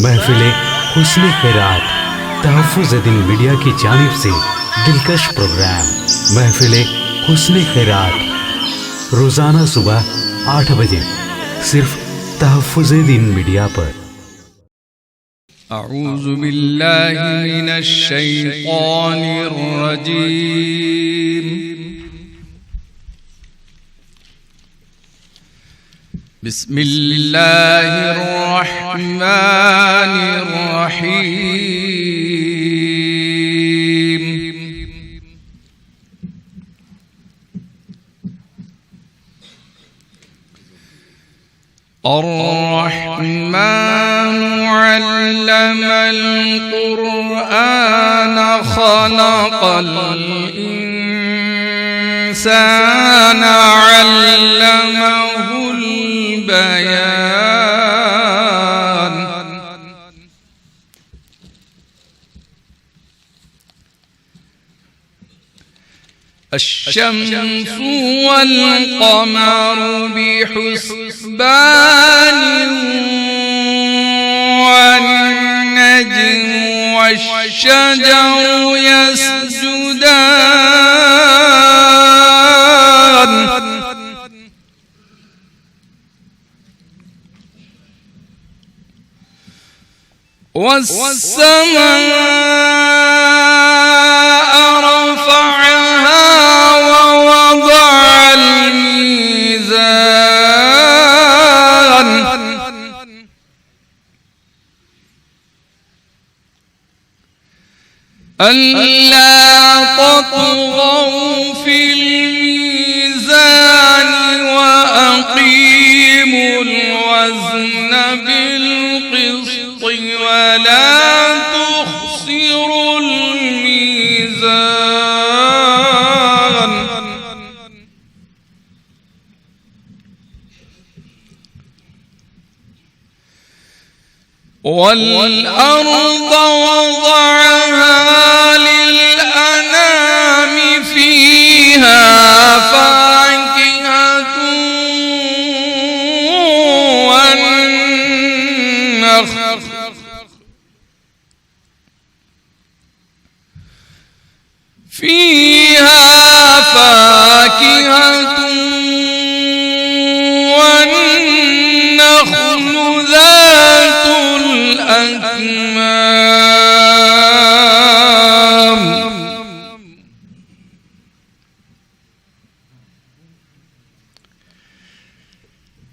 महफिले हुस्न खैरात तहफ़्फ़ुज़ दिन मीडिया की जानिब से दिलकश प्रोग्राम महफिले हुस्न खैरात रोज़ाना सुबह 8 बजे सिर्फ तहफ़्फ़ुज़ दिन मीडिया पर। अऊज़ु बिल्लाहि मिनश शैतानिर रजीम। बिस्मिल्लाहिर रहमानिर रहीम। अर्रहमानु अल्लमल क़ुरआन ख़लक़ल इंसान अल्लमहुल बयान। अश्शम्सु वल क़मरु बिहुस्बान वन्नज्मु वश्शजरु यस्जुदान। वस्समाअ रफ़अहा ववضع الميزان ألا تطغوا في الميزان وأقيموا الوزن بالقسط ولا تخسروا الميزان والأرض وضعها للأنام فيها فاكهة والنخل ذات الأكمام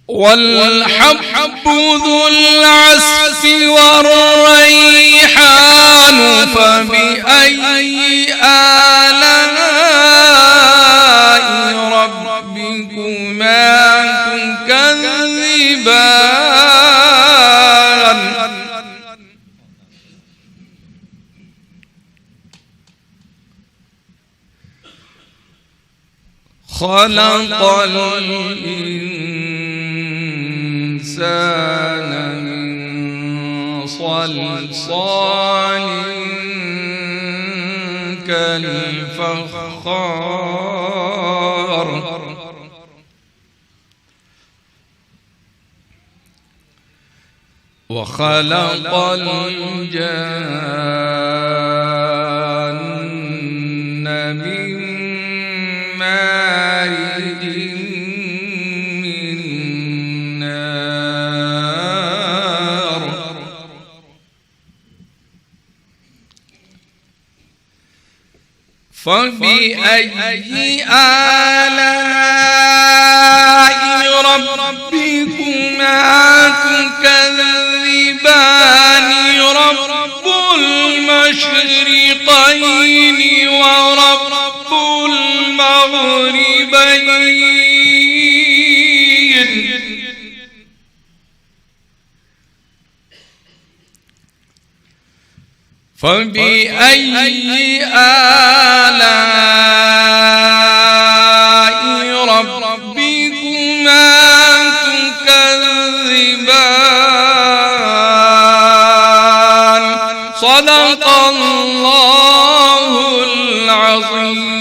والحب ذو العصف والريحان فبأي آلاء ربكما تكذبان خلق الإنسان من صلصال كالفخار وخلق الجان من مارج من نار فبأي آلاء ربكما تكذبان رب المشرقين ورب المغربين فبأي آلاء ربكما تكذبان صدق الله العظيم.